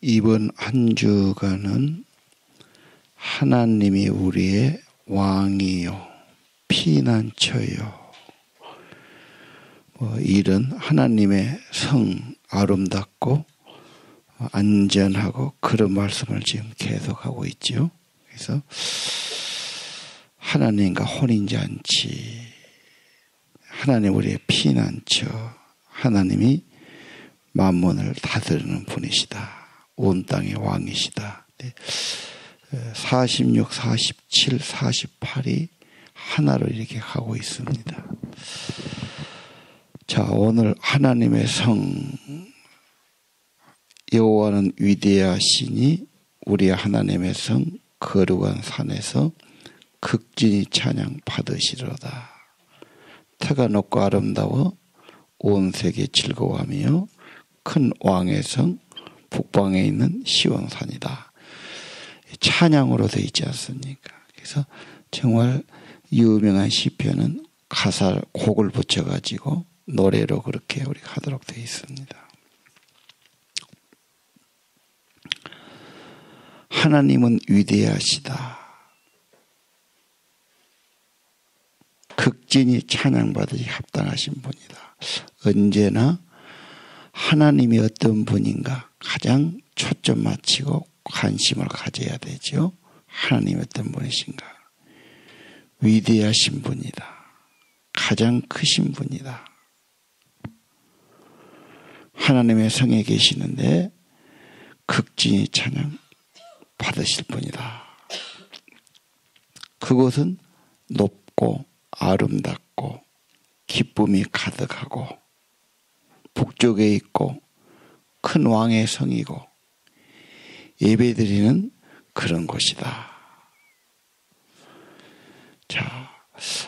이번 한 주간은 하나님이 우리의 왕이요 피난처요. 이런 하나님의 성 아름답고 안전하고 그런 말씀을 지금 계속하고 있죠. 그래서 하나님과 혼인잔치, 하나님 우리의 피난처, 하나님이 만문을 다스리는 분이시다. 온 땅의 왕이시다. 46, 47, 48이 하나로 이렇게 가고 있습니다. 자, 오늘 하나님의 성 여호와는 위대하시니 우리 하나님의 성 거룩한 산에서 극진히 찬양 받으시로다. 터가 높고 아름다워 온 세계 즐거워하며 큰 왕의 성 북방에 있는 시온산이다. 찬양으로 되어 있지 않습니까? 그래서 정말 유명한 시편은 가사 곡을 붙여가지고 노래로 그렇게 우리가 하도록 되어 있습니다. 하나님은 위대하시다. 극진히 찬양받으시 합당하신 분이다. 언제나 하나님이 어떤 분인가 가장 초점 맞추고 관심을 가져야 되죠. 하나님이 어떤 분이신가. 위대하신 분이다. 가장 크신 분이다. 하나님의 성에 계시는데 극진히 찬양 받으실 분이다. 그곳은 높고 아름답고 기쁨이 가득하고 북쪽에 있고 큰 왕의 성이고 예배드리는 그런 곳이다. 자,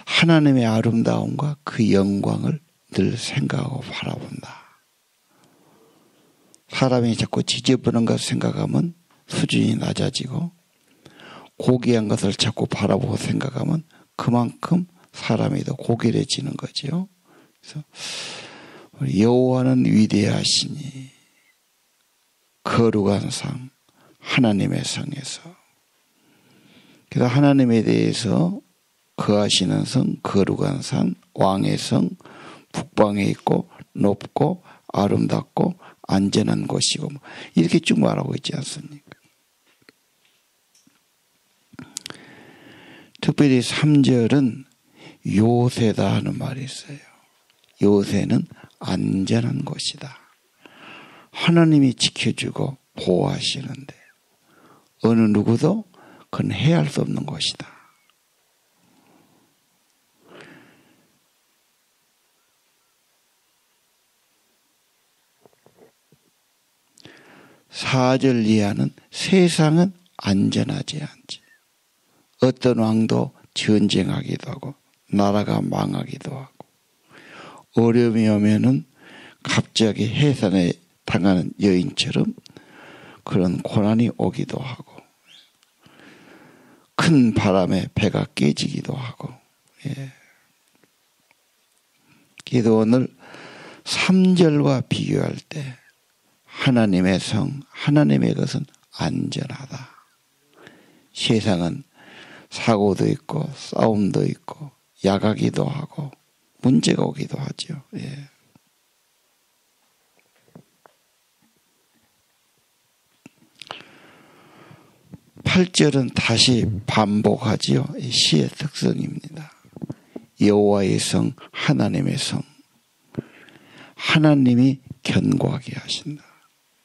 하나님의 아름다움과 그 영광을 늘 생각하고 바라본다. 사람이 자꾸 지저분한 것을 생각하면 수준이 낮아지고 고귀한 것을 자꾸 바라보고 생각하면 그만큼 사람이 더 고결해지는 거죠. 그래서 여호와는 위대하시니 거룩한 상 하나님의 성에서, 그래서 하나님에 대해서 거하시는 성 거룩한 산 왕의 성 북방에 있고 높고 아름답고 안전한 곳이고 이렇게 쭉 말하고 있지 않습니까? 특별히 3절은 요새다 하는 말이 있어요. 요새는 안전한 곳이다. 하나님이 지켜주고 보호하시는데 어느 누구도 그건 해할 수 없는 곳이다. 사절 이하는 세상은 안전하지 않지. 어떤 왕도 전쟁하기도 하고 나라가 망하기도 하고 어려움이 오면은 갑자기 해산에 당하는 여인처럼 그런 고난이 오기도 하고 큰 바람에 배가 깨지기도 하고. 그래도 오늘 3절과 비교할 때 하나님의 성, 하나님의 것은 안전하다. 세상은 사고도 있고 싸움도 있고 야가기도 하고 문제가 오기도 하죠. 8절은 다시 반복하지요. 시의 특성입니다. 여호와의 성, 하나님의 성. 하나님이 견고하게 하신다.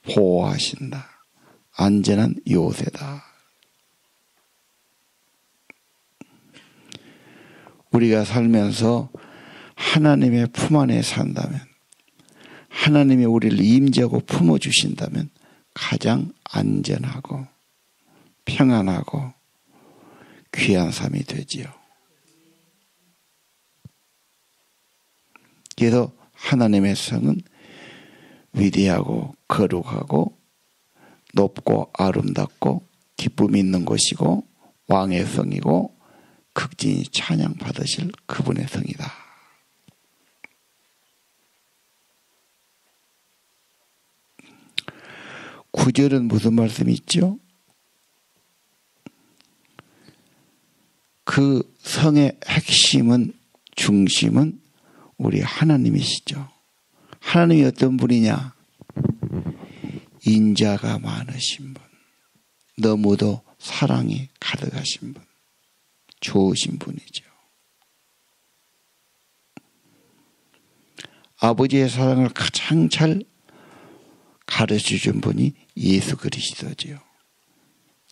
보호하신다. 안전한 요새다. 우리가 살면서 하나님의 품 안에 산다면, 하나님이 우리를 임재하고 품어주신다면 가장 안전하고 평안하고 귀한 삶이 되지요. 그래서 하나님의 성은 위대하고 거룩하고 높고 아름답고 기쁨이 있는 곳이고 왕의 성이고 극진히 찬양 받으실 그분의 성이다. 9절은 무슨 말씀이 있죠? 그 성의 핵심은, 중심은 우리 하나님이시죠. 하나님이 어떤 분이냐? 인자가 많으신 분, 너무도 사랑이 가득하신 분, 좋으신 분이죠. 아버지의 사랑을 가장 잘 가르쳐준 분이 예수 그리스도죠.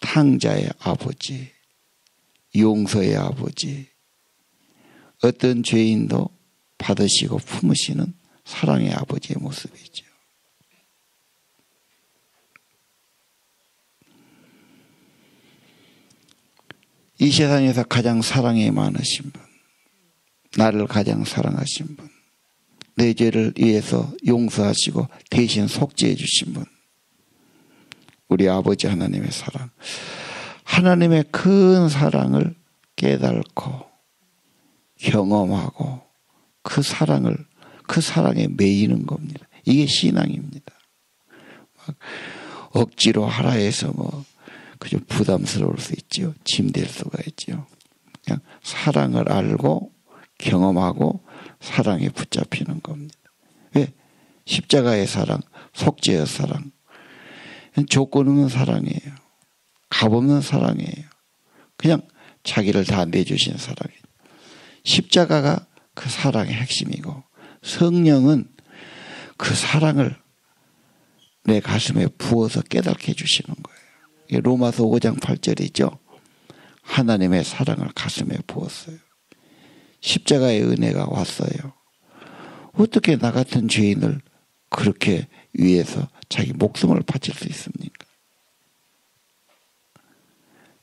탕자의 아버지, 용서의 아버지, 어떤 죄인도 받으시고 품으시는 사랑의 아버지의 모습이죠. 이 세상에서 가장 사랑이 많으신 분, 나를 가장 사랑하신 분, 내 죄를 위해서 용서하시고 대신 속죄해 주신 분, 우리 아버지 하나님의 사랑, 하나님의 큰 사랑을 깨닫고 경험하고 그 사랑에 매이는 겁니다. 이게 신앙입니다. 막 억지로 하라 해서 그좀 부담스러울 수 있죠. 짐될 수가 있죠. 그냥 사랑을 알고 경험하고 사랑에 붙잡히는 겁니다. 왜? 십자가의 사랑, 속죄의 사랑, 조건 없는 사랑이에요. 값없는 사랑이에요. 그냥 자기를 다 내주신 사랑이에요. 십자가가 그 사랑의 핵심이고, 성령은 그 사랑을 내 가슴에 부어서 깨닫게 해주시는 거예요. 로마서 5장 8절이죠. 하나님의 사랑을 가슴에 부었어요. 십자가의 은혜가 왔어요. 어떻게 나 같은 죄인을 그렇게 위해서 자기 목숨을 바칠 수 있습니까?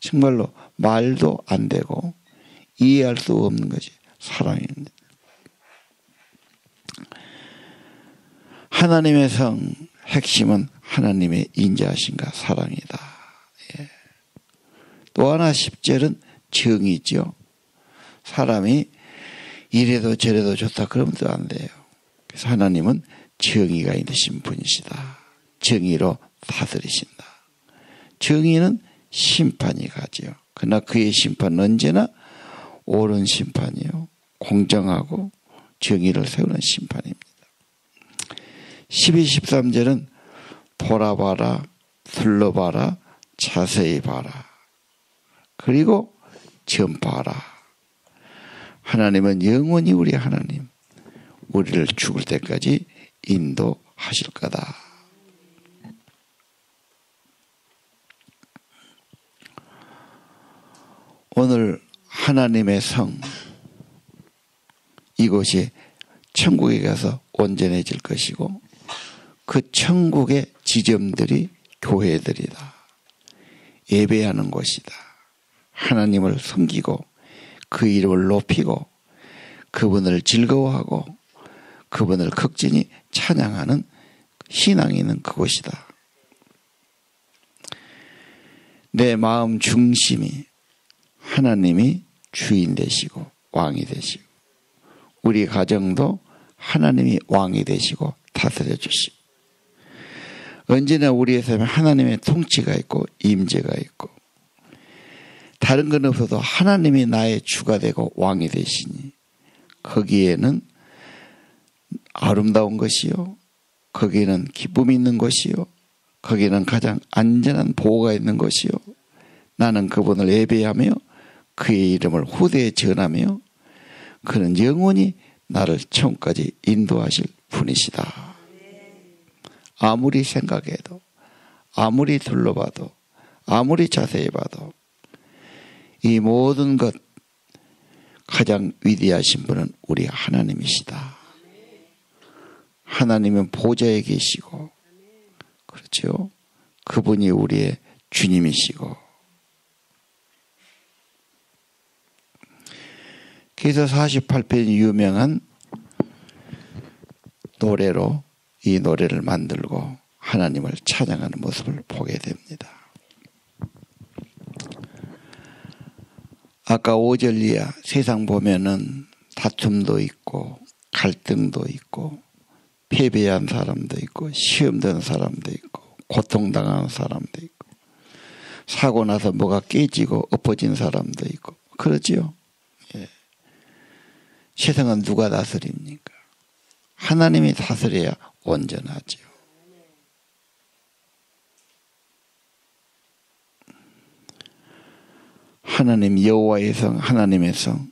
정말로 말도 안 되고 이해할 수 없는 것이 사랑입니다. 하나님의 성 핵심은 하나님의 인자하심과 사랑이다. 예. 또 하나 10절은 정의죠. 사람이 이래도 저래도 좋다 그러면 또 안 돼요. 그래서 하나님은 정의가 있으신 분이시다. 정의로 다스리신다. 정의는 심판이 가지요. 그러나 그의 심판은 언제나 옳은 심판이요. 공정하고 정의를 세우는 심판입니다. 12, 13절은 돌아봐라, 둘러봐라, 자세히 봐라. 그리고 전파하라. 하나님은 영원히 우리 하나님, 우리를 죽을 때까지 인도하실 거다. 오늘 하나님의 성, 이곳이 천국에 가서 온전해질 것이고 그 천국의 지점들이 교회들이다. 예배하는 곳이다. 하나님을 섬기고 그 이름을 높이고 그분을 즐거워하고 그분을 극진히 찬양하는 신앙이 있는 그곳이다. 내 마음 중심이 하나님이 주인 되시고 왕이 되시고 우리 가정도 하나님이 왕이 되시고 다스려 주시고 언제나 우리의 삶에 하나님의 통치가 있고 임재가 있고 다른 건 없어도 하나님이 나의 주가 되고 왕이 되시니 거기에는 아름다운 것이요, 거기에는 기쁨이 있는 것이요, 거기에는 가장 안전한 보호가 있는 것이요, 나는 그분을 예배하며 그의 이름을 후대에 전하며 그는 영원히 나를 천국까지 인도하실 분이시다. 아무리 생각해도 아무리 둘러봐도 아무리 자세히 봐도 이 모든 것 가장 위대하신 분은 우리 하나님이시다. 하나님은 보좌에 계시고 그렇죠. 그분이 우리의 주님이시고 그래서 48편이 유명한 노래로 이 노래를 만들고 하나님을 찬양하는 모습을 보게 됩니다. 아까 5절 이하 세상 보면은 다툼도 있고 갈등도 있고 패배한 사람도 있고 시험 든 사람도 있고 고통당하는 사람도 있고, 사고 나서 뭐가 깨지고 엎어진 사람도 있고, 그러지요. 예. 세상은 누가 다스립니까? 하나님이 다스려야 온전하지요. 하나님 여호와의 성, 하나님의 성,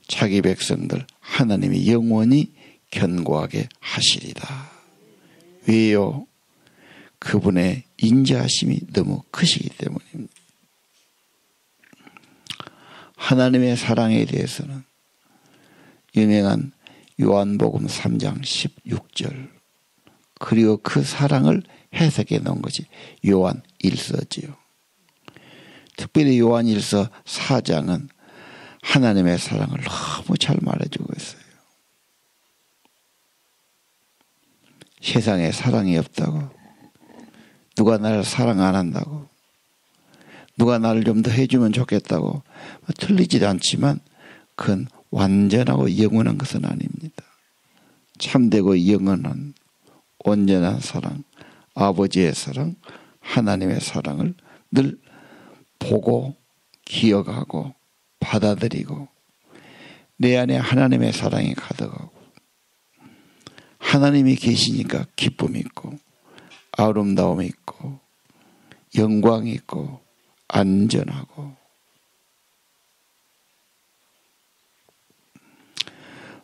자기 백성들 하나님이 영원히 견고하게 하시리다. 왜요? 그분의 인자하심이 너무 크시기 때문입니다. 하나님의 사랑에 대해서는 유명한 요한복음 3장 16절, 그리고 그 사랑을 해석해 놓은 것이 요한 1서지요. 특별히 요한 1서 4장은 하나님의 사랑을 너무 잘 말해주고 있어요. 세상에 사랑이 없다고, 누가 나를 사랑 안 한다고, 누가 나를 좀 더 해주면 좋겠다고, 틀리지도 않지만 그건 완전하고 영원한 것은 아닙니다. 참되고 영원한 온전한 사랑, 아버지의 사랑, 하나님의 사랑을 늘 보고 기억하고 받아들이고 내 안에 하나님의 사랑이 가득하고 하나님이 계시니까 기쁨이 있고 아름다움이 있고 영광이 있고 안전하고,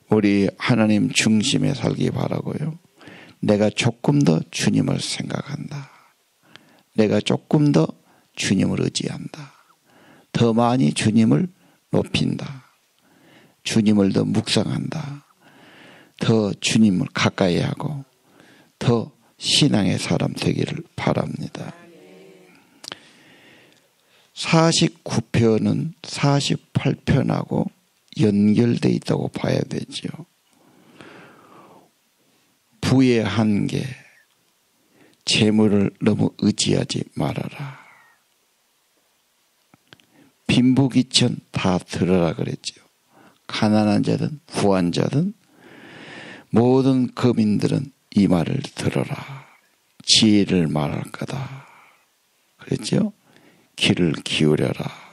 우리 하나님 중심에 살기 바라고요. 내가 조금 더 주님을 생각한다. 내가 조금 더 주님을 의지한다. 더 많이 주님을 높인다. 주님을 더 묵상한다. 더 주님을 가까이 하고 더 신앙의 사람 되기를 바랍니다. 49편은 48편하고 연결되어 있다고 봐야 되죠. 부의 한계, 재물을 너무 의지하지 말아라. 빈부귀천 다 들으라 그랬죠. 가난한 자든 부한 자든 모든 거민들은 이 말을 들어라. 지혜를 말할 거다. 그랬죠. 귀를 기울여라.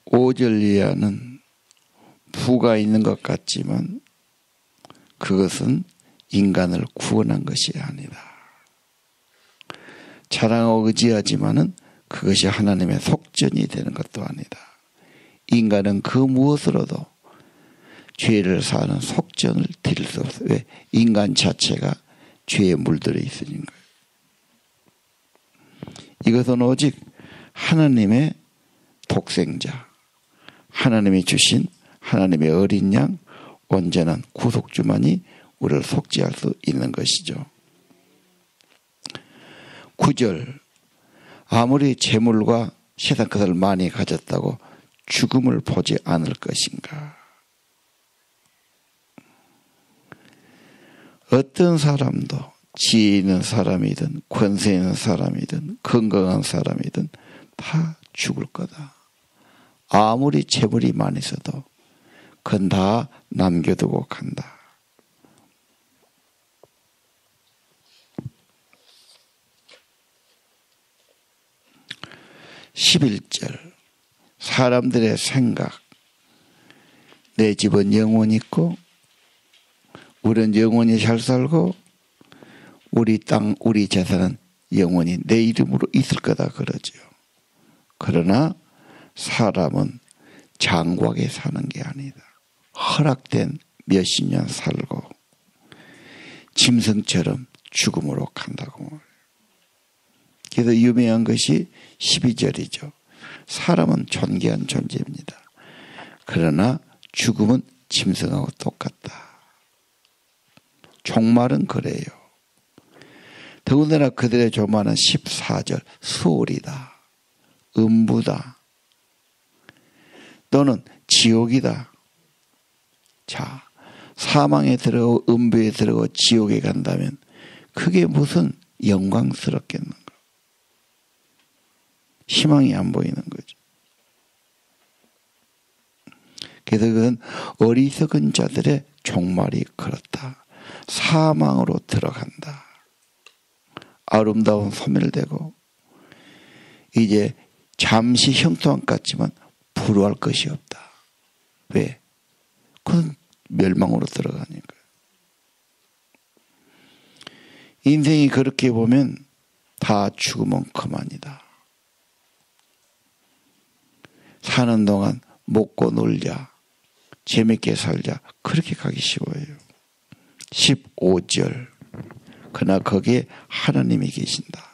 5절 이하는 부가 있는 것 같지만 그것은 인간을 구원한 것이 아니다. 자랑하고 의지하지만은 그것이 하나님의 속전이 되는 것도 아니다. 인간은 그 무엇으로도 죄를 사는 속전을 드릴 수 없어요. 왜? 인간 자체가 죄에 물들어 있으니까요. 이것은 오직 하나님의 독생자, 하나님이 주신 하나님의 어린 양, 온전한 구속주만이 우리를 속죄할 수 있는 것이죠. 9절, 아무리 재물과 세상 것을 많이 가졌다고 죽음을 보지 않을 것인가. 어떤 사람도 지혜 있는 사람이든 권세 있는 사람이든 건강한 사람이든 다 죽을 거다. 아무리 재물이 많이 있어도 그건 다 남겨두고 간다. (11절) 사람들의 생각, 내 집은 영원히 있고 우리는 영원히 잘 살고 우리 땅, 우리 재산은 영원히 내 이름으로 있을 거다 그러죠. 그러나 사람은 장구하게 사는 게 아니다. 허락된 몇십 년 살고 짐승처럼 죽음으로 간다고 말해요. 그래서 유명한 것이 12절이죠. 사람은 존귀한 존재입니다. 그러나 죽음은 짐승하고 똑같다. 종말은 그래요. 더군다나 그들의 종말은 14절 수월이다. 음부다. 또는 지옥이다. 자, 사망에 들어가고 음부에 들어가고 지옥에 간다면 그게 무슨 영광스럽겠는가. 희망이 안 보이는 거죠. 그래서 그건 어리석은 자들의 종말이 그렇다. 사망으로 들어간다. 아름다운 소멸되고 이제 잠시 형통한 것 같지만 불우할 것이 없다. 왜? 그건 멸망으로 들어가니까. 인생이 그렇게 보면 다 죽으면 그만이다. 사는 동안 먹고 놀자, 재밌게 살자, 그렇게 가기 쉬워요. 15절. 그러나 거기에 하나님이 계신다.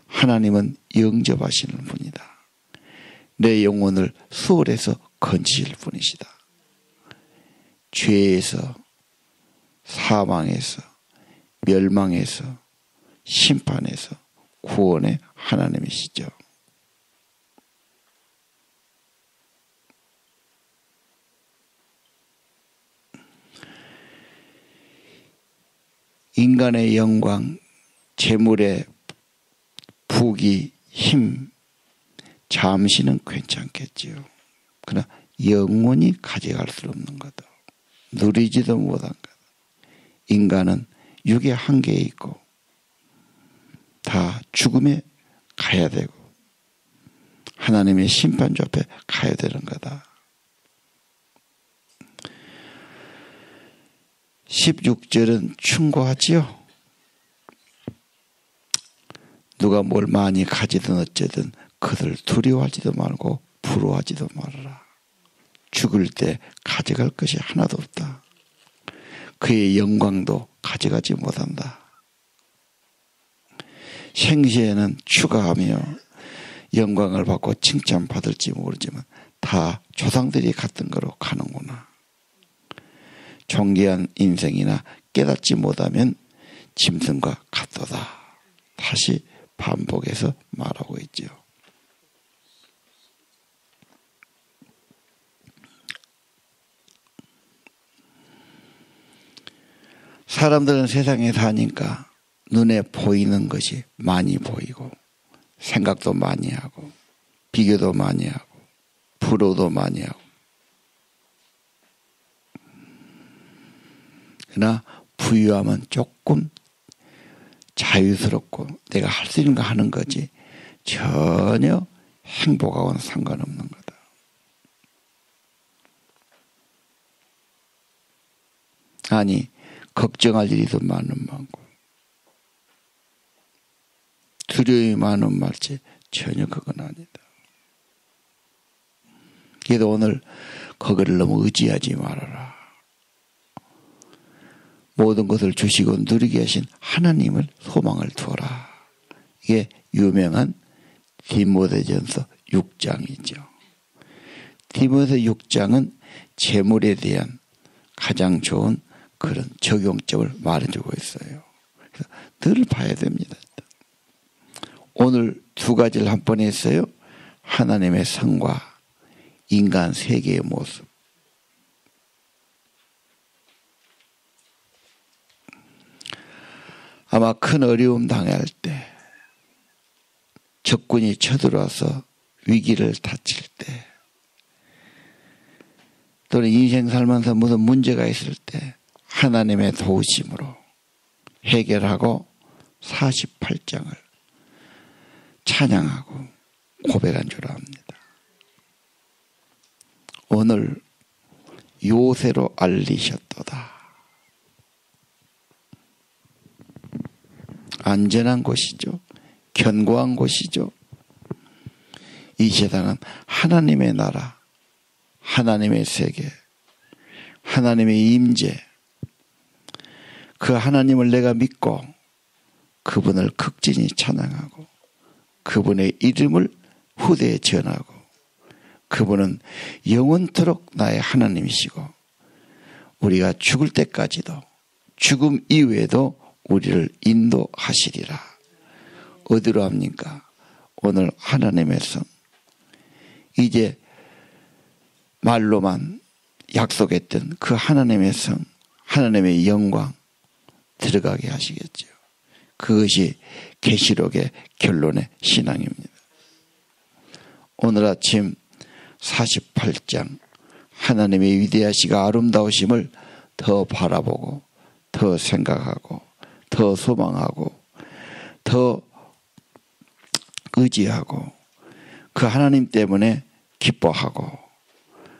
하나님은 영접하시는 분이다. 내 영혼을 수월해서 건지실 분이시다. 죄에서, 사망에서, 멸망에서, 심판에서 구원의 하나님이시죠. 인간의 영광, 재물의 부귀, 힘, 잠시는 괜찮겠지요. 그러나 영원히 가져갈 수 없는 거다. 누리지도 못한 거다. 인간은 육의 한계에 있고 다 죽음에 가야 되고 하나님의 심판주 앞에 가야 되는 거다. 16절은 충고하지요. 누가 뭘 많이 가지든 어쨌든 그들 두려워하지도 말고 부러워하지도 말아라. 죽을 때 가져갈 것이 하나도 없다. 그의 영광도 가져가지 못한다. 생시에는 추가하며 영광을 받고 칭찬받을지 모르지만 다 조상들이 갔던 거로 가는구나. 존귀한 인생이나 깨닫지 못하면 짐승과 같도다. 다시 반복해서 말하고 있죠. 사람들은 세상에 사니까 눈에 보이는 것이 많이 보이고 생각도 많이 하고 비교도 많이 하고 부러워도 많이 하고 그러나 부유함은 조금 자유스럽고 내가 할 수 있는 거 하는 거지 전혀 행복하고는 상관없는 거다. 아니 걱정할 일이 더 많고 두려움이 많은 말지 전혀 그건 아니다. 그래도 오늘 그거를 너무 의지하지 말아라. 모든 것을 주시고 누리게 하신 하나님을 소망을 두어라. 이게 유명한 디모데전서 6장이죠. 디모데 6장은 재물에 대한 가장 좋은 그런 적용점을 말해주고 있어요. 그래서 늘 봐야 됩니다. 오늘 두 가지를 한 번 했어요. 하나님의 성과 인간 세계의 모습. 아마 큰 어려움 당할 때, 적군이 쳐들어와서 위기를 닥칠 때, 또는 인생 살면서 무슨 문제가 있을 때 하나님의 도우심으로 해결하고 48장을 찬양하고 고백한 줄 압니다. 오늘 요새로 알리셨도다. 안전한 곳이죠. 견고한 곳이죠. 이 세상은 하나님의 나라, 하나님의 세계, 하나님의 임재, 그 하나님을 내가 믿고 그분을 극진히 찬양하고 그분의 이름을 후대에 전하고 그분은 영원토록 나의 하나님이시고 우리가 죽을 때까지도 죽음 이후에도 우리를 인도하시리라. 어디로 합니까? 오늘 하나님의 성. 이제 말로만 약속했던 그 하나님의 성, 하나님의 영광 들어가게 하시겠죠. 그것이 계시록의 결론의 신앙입니다. 오늘 아침 48장 하나님의 위대하시고 아름다우심을 더 바라보고 더 생각하고 더 소망하고 더 의지하고 그 하나님 때문에 기뻐하고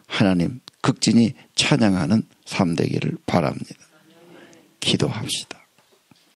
하나님 극진히 찬양하는 삶 되기를 바랍니다. 기도합시다.